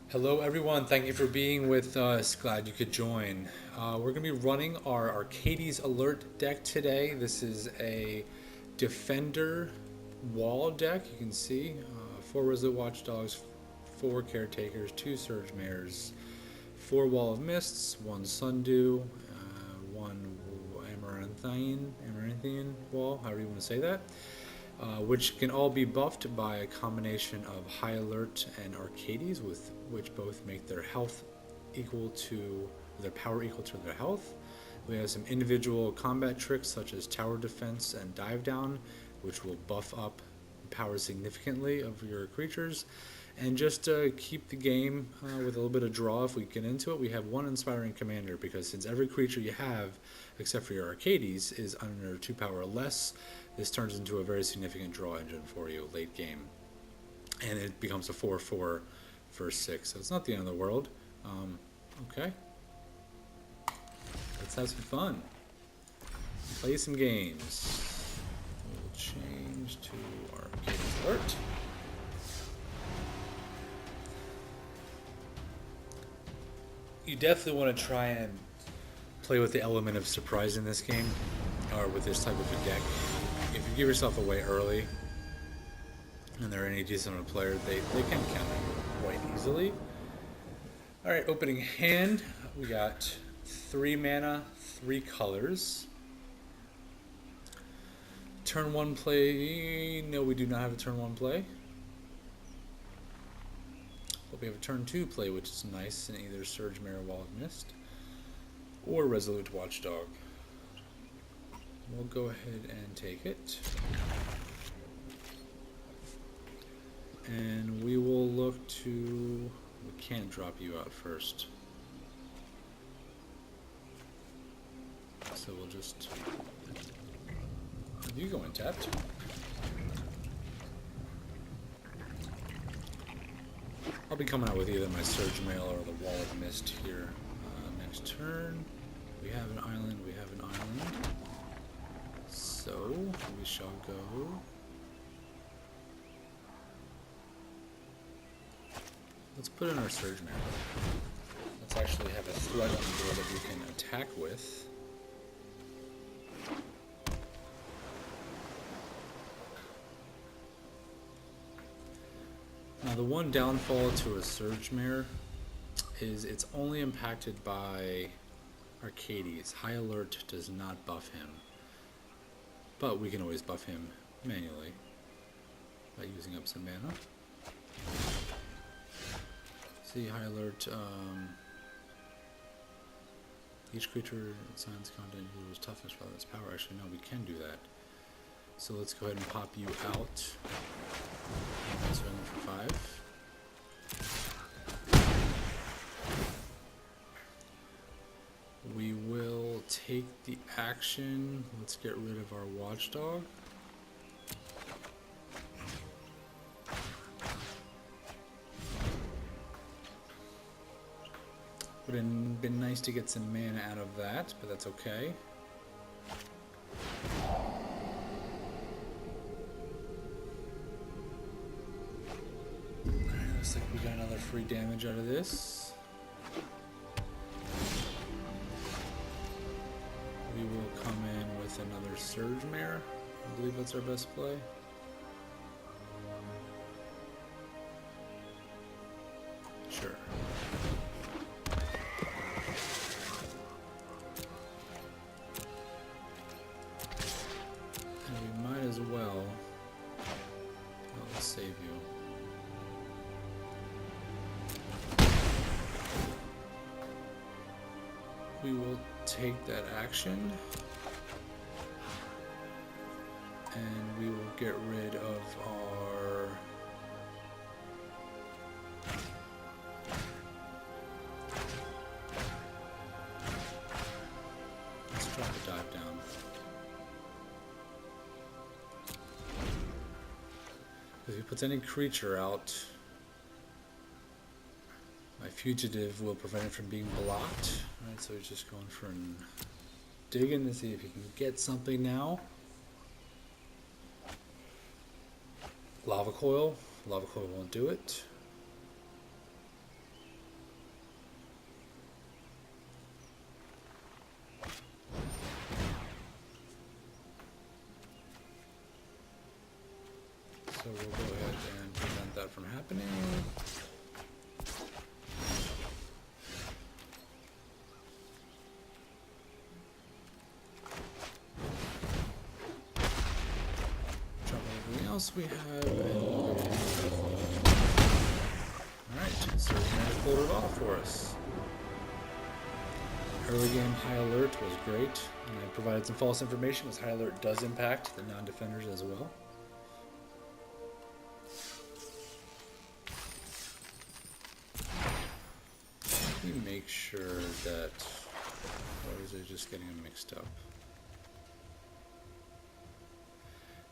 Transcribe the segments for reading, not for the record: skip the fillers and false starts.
Hello, everyone. Thank you for being with us. Glad you could join. We're going to be running our Arcades Alert deck today. This is a Defender Wall deck. You can see 4 Resolute Watchdogs, 4 Caretakers, 2 Surge Mares, 4 Wall of Mists, 1 Sundew, 1 Amaranthine Wall, however you want to say that. Which can all be buffed by a combination of High Alert and Arcades, with which both make their health equal to their power equal to their health. We have some individual combat tricks such as Tower Defense and Dive Down, which will buff up power significantly of your creatures. And just to keep the game with a little bit of draw, if we get into it, we have one Inspiring Commander, because since every creature you have, except for your Arcades, is under 2 power or less, this turns into a very significant draw engine for you late game. And it becomes a 4/4 for 6, so it's not the end of the world. Okay. Let's have some fun. Play some games. We'll change to Arcades Alert. You definitely want to try and play with the element of surprise in this game, or with this type of a deck. If you give yourself away early, and they're any decent player, they can counter you quite easily. Alright, opening hand, we got 3 mana, 3 colors. Turn 1 play, no, we do not have a turn 1 play. But we have a turn 2 play, which is nice, in either Surge Mare, Wall of Mist, or Resolute Watchdog. We'll go ahead and take it. And we will look to... We can't drop you out first. So we'll just... You go untapped. I'll be coming out with either my Surge Mare or the Wall of Mist here. Next turn, we have an island, So, we shall go... Let's put in our Surge Mare. Let's actually have a threat on the board that we can attack with. Now, the one downfall to a Surge Mare is it's only impacted by Arcades. High Alert does not buff him, but we can always buff him manually by using up some mana. See, High Alert, each creature assigns content equals toughness rather than its power. Actually, no, we can do that. So let's go ahead and pop you out. That's running for 5. We will take the action. Let's get rid of our Watchdog. Would have been nice to get some mana out of that, but that's okay. Alright, looks like we got another free damage out of this. We will come in with another Surge Mare. I believe that's our best play. Sure. And we might as well. I'll save you. We will take that action, and we will get rid of our let's drop a dive down. If he puts any creature out, my Fugitive will prevent it from being blocked. Alright, so he's just going for an digging to see if he can get something now. Lava Coil. Lava Coil won't do it. from happening. Drop everything else we have, and we'll go. Alright, Surge Mare pulled it off for us. Early game High Alert was great, and I provided some false information as High Alert does impact the non-defenders as well. Let me make sure that, or is it just getting them mixed up?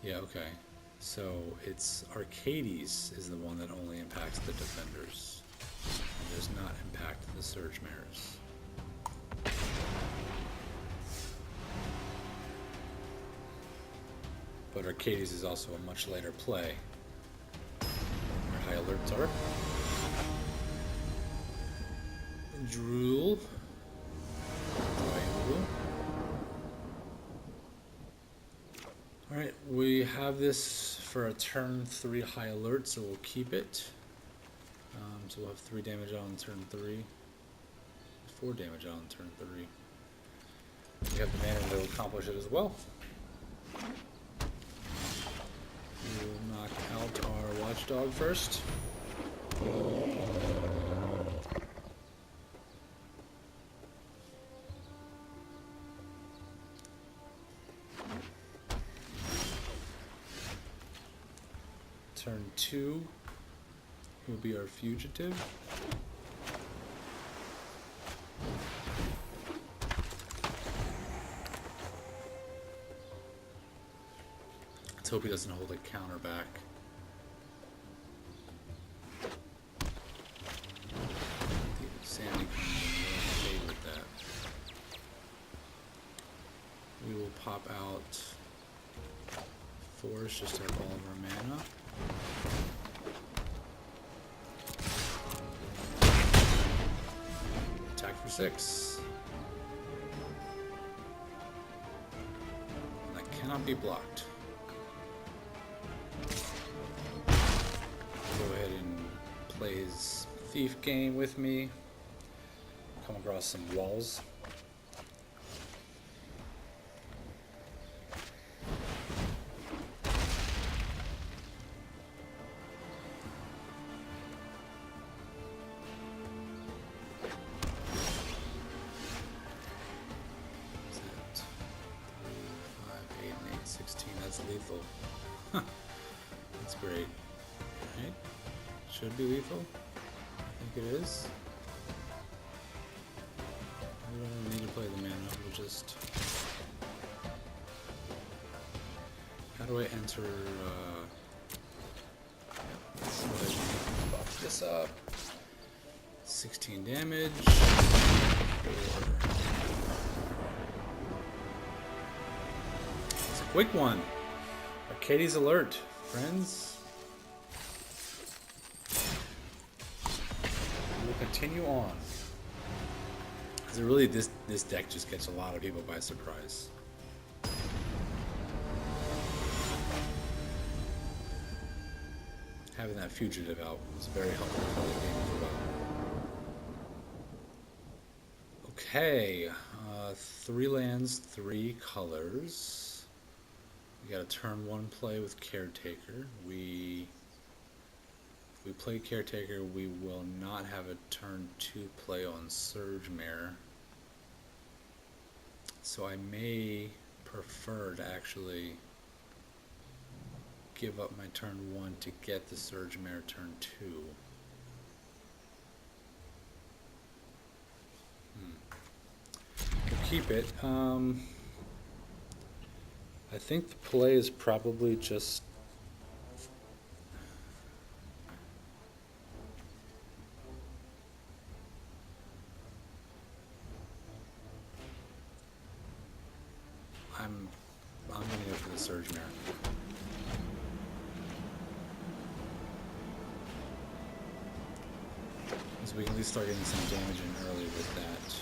Yeah, okay. So it's Arcades is the one that only impacts the defenders. It does not impact the Surge Mares. But Arcades is also a much later play. Where High Alerts are. Drool. Alright, we have this for a turn 3 High Alert, so we'll keep it. So we'll have 3 damage on turn 3. 4 damage on turn 3. We have the mana to accomplish it as well. We'll knock out our Watchdog first. Turn 2 will be our Fugitive. Let's hope he doesn't hold a counter back. Sandy can stay with that. We will pop out Force just to have all of our mana. Attack for 6. And that cannot be blocked. Go ahead and play his Thief game with me. Come across some walls. Lethal. Huh. That's great. Right? Should be lethal. I think it is. We don't really need to play the mana, we'll just... How do I enter, Yep, so I can buff this up. 16 damage. 4. It's a quick one. Arcades alert, friends. We'll continue on. Because really, this deck just gets a lot of people by surprise. Having that Fugitive out was very helpful for the game as well. Okay, 3 lands, 3 colors. We got a turn 1 play with Caretaker. If we play Caretaker, we will not have a turn 2 play on Surge Mare. So I may prefer to actually give up my turn 1 to get the Surge Mare turn 2. We'll keep it. I think the play is probably just I'm gonna go for the Surge Mare. So we can at least start getting some damage in early with that.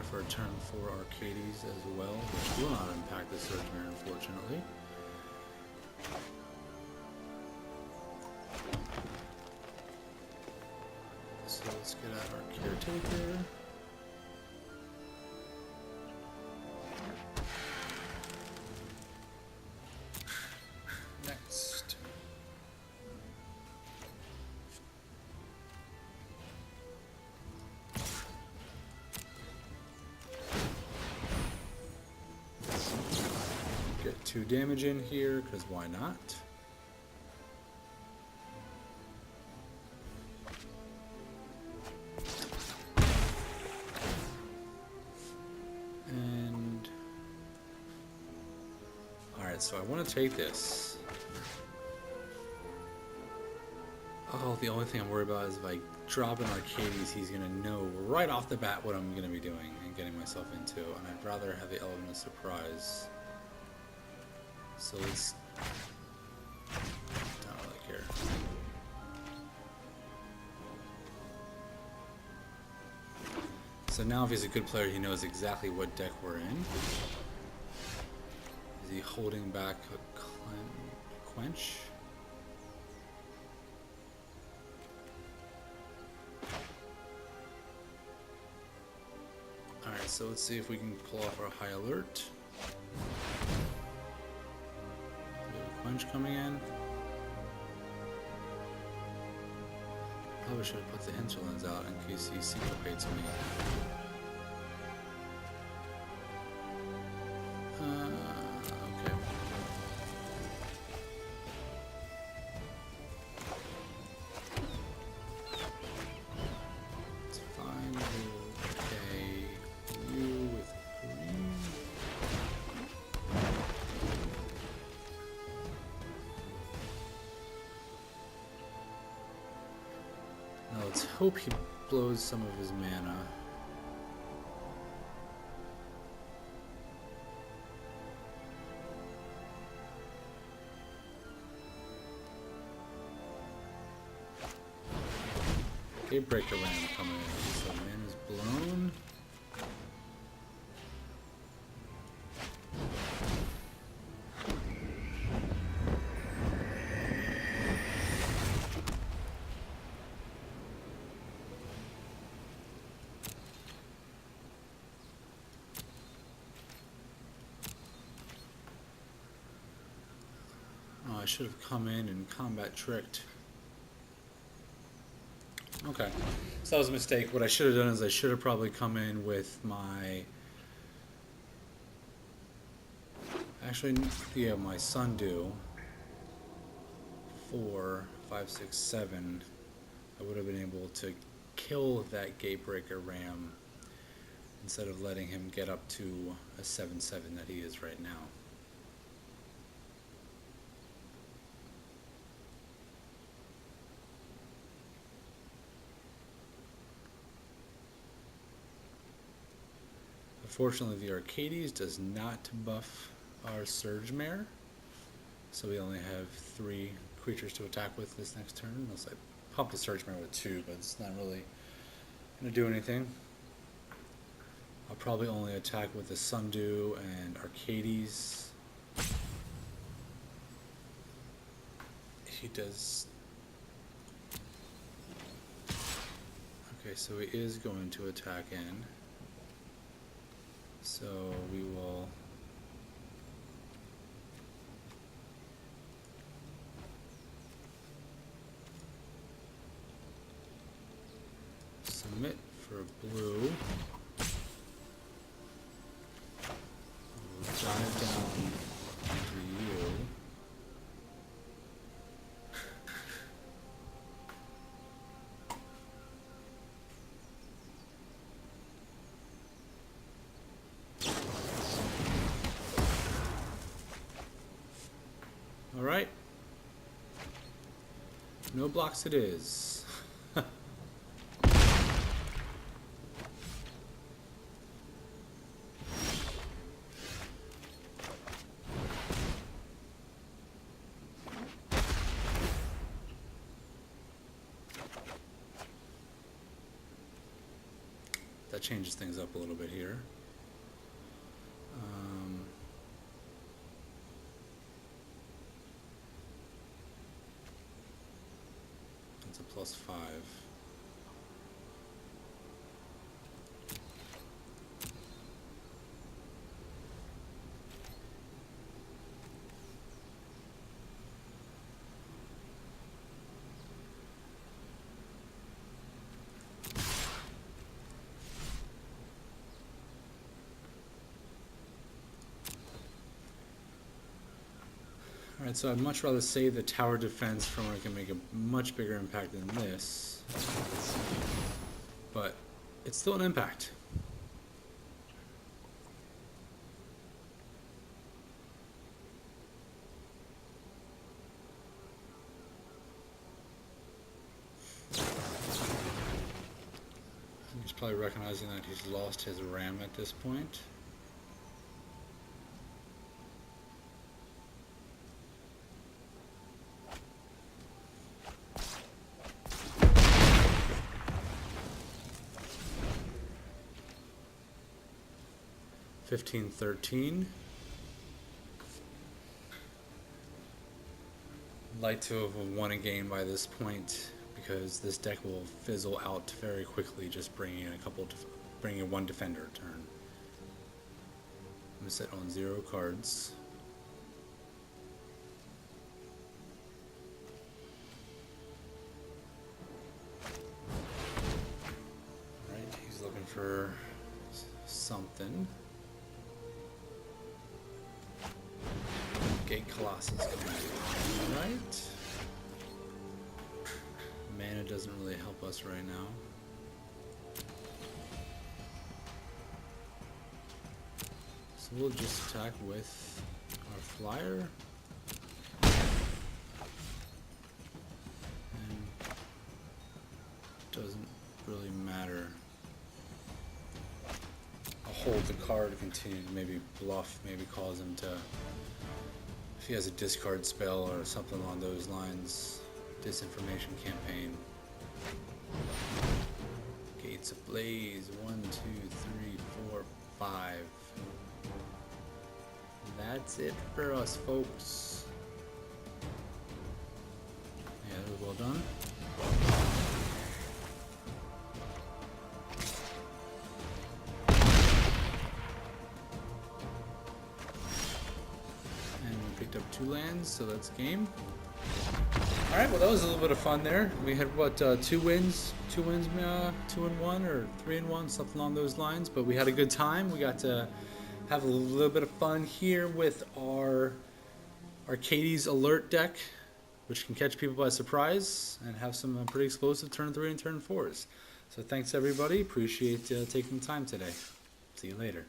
for a turn for Arcades as well, which will not impact the Surge Mare, unfortunately. So let's get out our Caretaker. Next. Get 2 damage in here, because why not? And alright, so I want to take this. Oh, the only thing I'm worried about is if I drop an Arcades, he's going to know right off the bat what I'm going to be doing and getting myself into, and I'd rather have the element of surprise. So let's... don't really care. So now if he's a good player, he knows exactly what deck we're in. Is he holding back a Quench? Alright, so let's see if we can pull off our High Alert. We have a Quench coming in. Probably should have put the Hinterlands out in case he syncopates me. Okay. It's fine. We'll pay you with green. Now let's hope he blows some of his mana. Gatebreaker Ram coming in, so mana's blown. Oh, I should have come in and combat tricked. Okay, so that was a mistake. What I should have done is I should have probably come in with my... actually, yeah, my Sundew. 4, 5, 6, 7. I would have been able to kill that Gatebreaker Ram instead of letting him get up to a 7/7 that he is right now. Unfortunately, the Arcades does not buff our Surge Mare, so we only have 3 creatures to attack with this next turn, unless I pump the Surge Mare with 2, but it's not really going to do anything. I'll probably only attack with the Sundew and Arcades. He does... okay, so he is going to attack in. So we will submit for a blue. We'll dive down into you. Alright. No blocks it is. That that changes things up a little bit here. That's a +5. Alright, so I'd much rather save the tower defense from where I can make a much bigger impact than this. But it's still an impact. He's probably recognizing that he's lost his ram at this point. $15-13. Like to have won a game by this point because this deck will fizzle out very quickly, just bringing in bringing in one defender a turn. I'm gonna sit on 0 cards. Alright, he's looking for something. Gate Colossus coming. Right. Mana doesn't really help us right now. So we'll just attack with our flyer. And doesn't really matter. I'll hold the card to continue to maybe bluff, maybe cause him to, if he has a discard spell or something along those lines. Disinformation campaign. Gates ablaze. 1, 2, 3, 4, 5. That's it for us, folks. Yeah, that was well done. And we picked up 2 lands, so that's game. Alright, well that was a little bit of fun there. We had what, 2 wins, 2 and 1 or 3 and 1, something along those lines, but we had a good time. We got to have a little bit of fun here with our Arcades Alert deck, which can catch people by surprise and have some pretty explosive turn 3 and turn 4s. So thanks everybody, appreciate taking the time today. See you later.